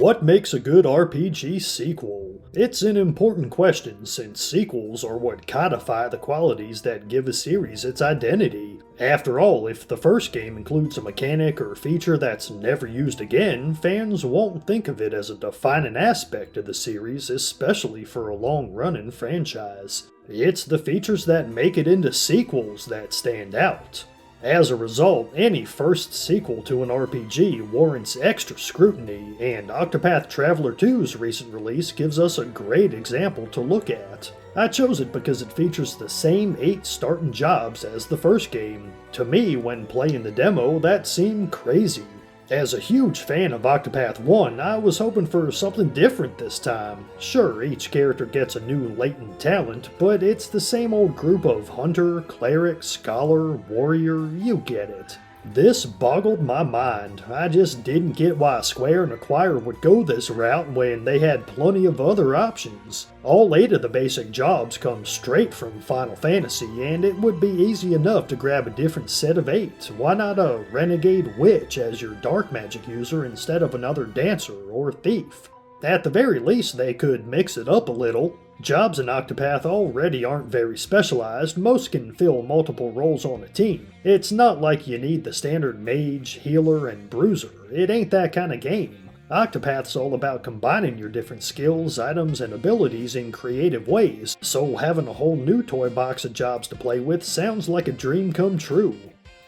What makes a good RPG sequel? It's an important question since sequels are what codify the qualities that give a series its identity. After all, if the first game includes a mechanic or feature that's never used again, fans won't think of it as a defining aspect of the series, especially for a long-running franchise. It's the features that make it into sequels that stand out. As a result, any first sequel to an RPG warrants extra scrutiny, and Octopath Traveler 2's recent release gives us a great example to look at. I chose it because it features the same 8 starting jobs as the first game. To me, when playing the demo, that seemed crazy. As a huge fan of Octopath 1, I was hoping for something different this time. Sure, each character gets a new latent talent, but it's the same old group of hunter, cleric, scholar, warrior, you get it. This boggled my mind. I just didn't get why Square and Acquire would go this route when they had plenty of other options. All 8 of the basic jobs come straight from Final Fantasy, and it would be easy enough to grab a different set of 8. Why not a renegade witch as your dark magic user instead of another dancer or thief? At the very least, they could mix it up a little. Jobs in Octopath already aren't very specialized, most can fill multiple roles on a team. It's not like you need the standard mage, healer, and bruiser. It ain't that kind of game. Octopath's all about combining your different skills, items, and abilities in creative ways, so having a whole new toy box of jobs to play with sounds like a dream come true.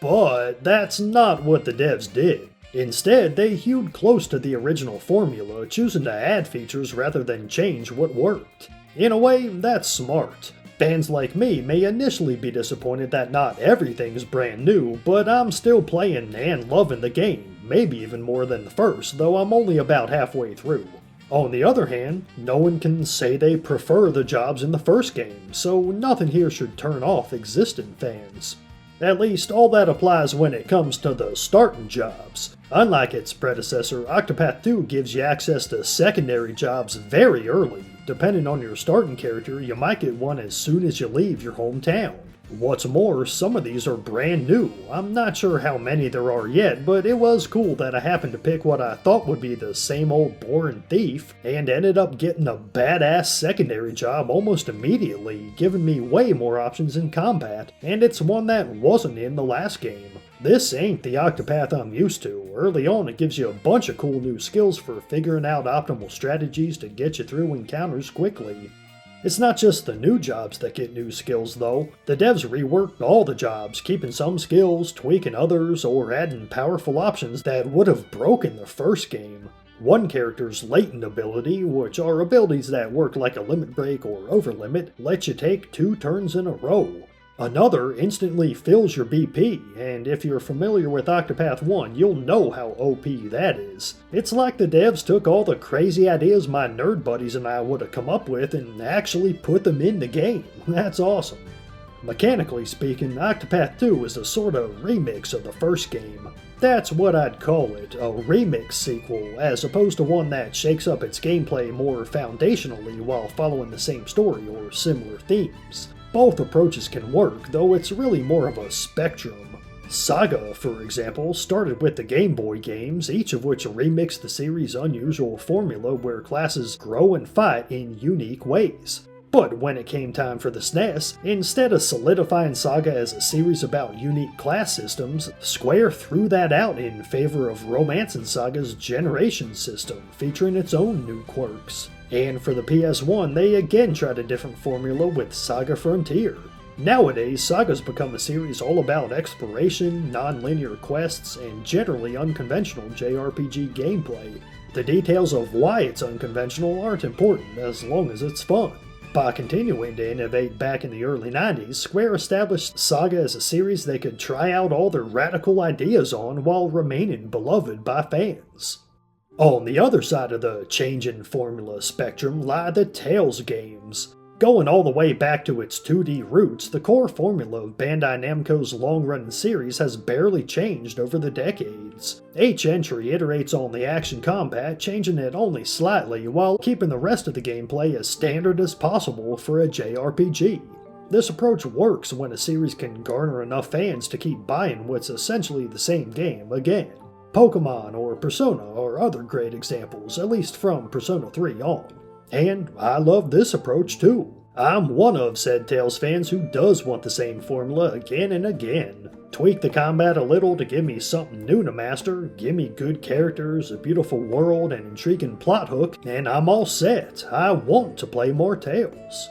But that's not what the devs did. Instead, they hewed close to the original formula, choosing to add features rather than change what worked. In a way, that's smart. Fans like me may initially be disappointed that not everything's brand new, but I'm still playing and loving the game, maybe even more than the first, though I'm only about halfway through. On the other hand, no one can say they prefer the jobs in the first game, so nothing here should turn off existing fans. At least, all that applies when it comes to the starting jobs. Unlike its predecessor, Octopath 2 gives you access to secondary jobs very early. Depending on your starting character, you might get one as soon as you leave your hometown. What's more, some of these are brand new. I'm not sure how many there are yet, but it was cool that I happened to pick what I thought would be the same old boring thief, and ended up getting a badass secondary job almost immediately, giving me way more options in combat, and it's one that wasn't in the last game. This ain't the Octopath I'm used to. Early on, it gives you a bunch of cool new skills for figuring out optimal strategies to get you through encounters quickly. It's not just the new jobs that get new skills though. The devs reworked all the jobs, keeping some skills, tweaking others, or adding powerful options that would have broken the first game. One character's latent ability, which are abilities that work like a limit break or overlimit, lets you take 2 turns in a row. Another instantly fills your BP, and if you're familiar with Octopath 1, you'll know how OP that is. It's like the devs took all the crazy ideas my nerd buddies and I would have come up with and actually put them in the game. That's awesome. Mechanically speaking, Octopath 2 is a sort of remix of the first game. That's what I'd call it, a remix sequel, as opposed to one that shakes up its gameplay more foundationally while following the same story or similar themes. Both approaches can work, though it's really more of a spectrum. Saga, for example, started with the Game Boy games, each of which remixed the series' unusual formula where classes grow and fight in unique ways. But when it came time for the SNES, instead of solidifying Saga as a series about unique class systems, Square threw that out in favor of Romancing Saga's Generation system, featuring its own new quirks. And for the PS1, they again tried a different formula with Saga Frontier. Nowadays, Saga's become a series all about exploration, non-linear quests, and generally unconventional JRPG gameplay. The details of why it's unconventional aren't important, as long as it's fun. By continuing to innovate back in the early 90s, Square established Saga as a series they could try out all their radical ideas on while remaining beloved by fans. On the other side of the change-in formula spectrum lie the Tales games. Going all the way back to its 2D roots, the core formula of Bandai Namco's long-running series has barely changed over the decades. Each entry iterates on the action combat, changing it only slightly, while keeping the rest of the gameplay as standard as possible for a JRPG. This approach works when a series can garner enough fans to keep buying what's essentially the same game again. Pokemon or Persona are other great examples, at least from Persona 3 on. And I love this approach too. I'm one of said Tales fans who does want the same formula again and again. Tweak the combat a little to give me something new to master, give me good characters, a beautiful world, and intriguing plot hook, and I'm all set. I want to play more Tales.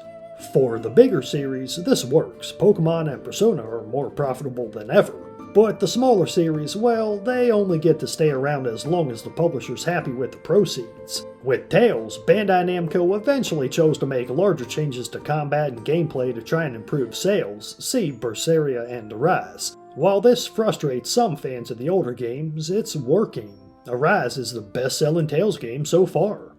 For the bigger series, this works. Pokemon and Persona are more profitable than ever. But the smaller series, well, they only get to stay around as long as the publisher's happy with the proceeds. With Tales, Bandai Namco eventually chose to make larger changes to combat and gameplay to try and improve sales, see Berseria and Arise. While this frustrates some fans of the older games, it's working. Arise is the best-selling Tales game so far.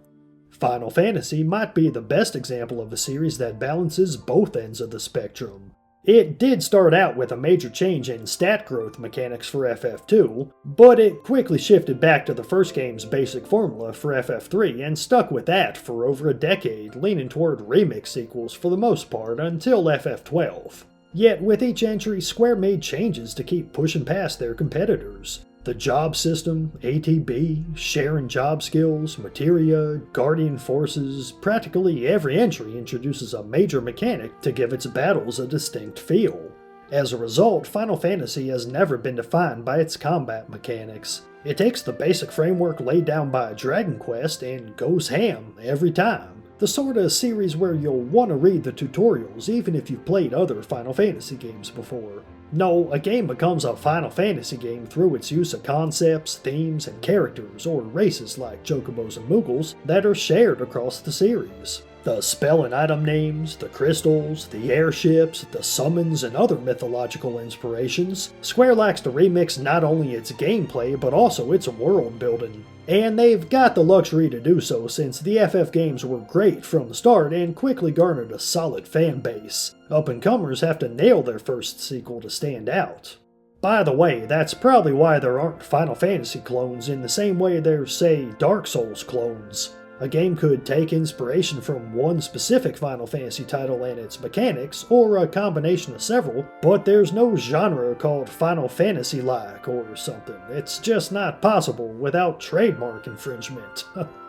Final Fantasy might be the best example of a series that balances both ends of the spectrum. It did start out with a major change in stat growth mechanics for FF2, but it quickly shifted back to the first game's basic formula for FF3 and stuck with that for over a decade, leaning toward remix sequels for the most part until FF12. Yet with each entry, Square made changes to keep pushing past their competitors. The job system, ATB, sharing job skills, materia, guardian forces, practically every entry introduces a major mechanic to give its battles a distinct feel. As a result, Final Fantasy has never been defined by its combat mechanics. It takes the basic framework laid down by Dragon Quest and goes ham every time. The sort of series where you'll want to read the tutorials even if you've played other Final Fantasy games before. No, a game becomes a Final Fantasy game through its use of concepts, themes, and characters, or races like Chocobos and Moogles, that are shared across the series. The spell and item names, the crystals, the airships, the summons, and other mythological inspirations, Square likes to remix not only its gameplay but also its world building. And they've got the luxury to do so since the FF games were great from the start and quickly garnered a solid fan base. Up-and-comers have to nail their first sequel to stand out. By the way, that's probably why there aren't Final Fantasy clones in the same way there's, say, Dark Souls clones. A game could take inspiration from one specific Final Fantasy title and its mechanics, or a combination of several, but there's no genre called Final Fantasy-like or something. It's just not possible without trademark infringement.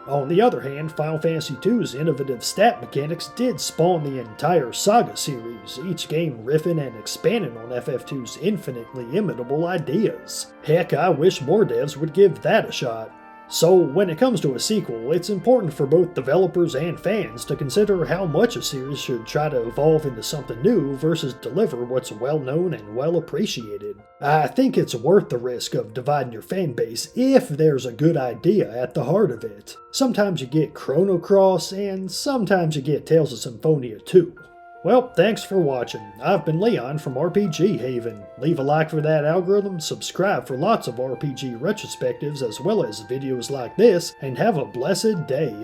On the other hand, Final Fantasy II's innovative stat mechanics did spawn the entire Saga series, each game riffing and expanding on FF2's infinitely imitable ideas. Heck, I wish more devs would give that a shot. So, when it comes to a sequel, it's important for both developers and fans to consider how much a series should try to evolve into something new versus deliver what's well known and well appreciated. I think it's worth the risk of dividing your fan base if there's a good idea at the heart of it. Sometimes you get Chrono Cross, and sometimes you get Tales of Symphonia 2. Well, thanks for watching. I've been Leon from RPG Haven. Leave a like for that algorithm, subscribe for lots of RPG retrospectives as well as videos like this, and have a blessed day.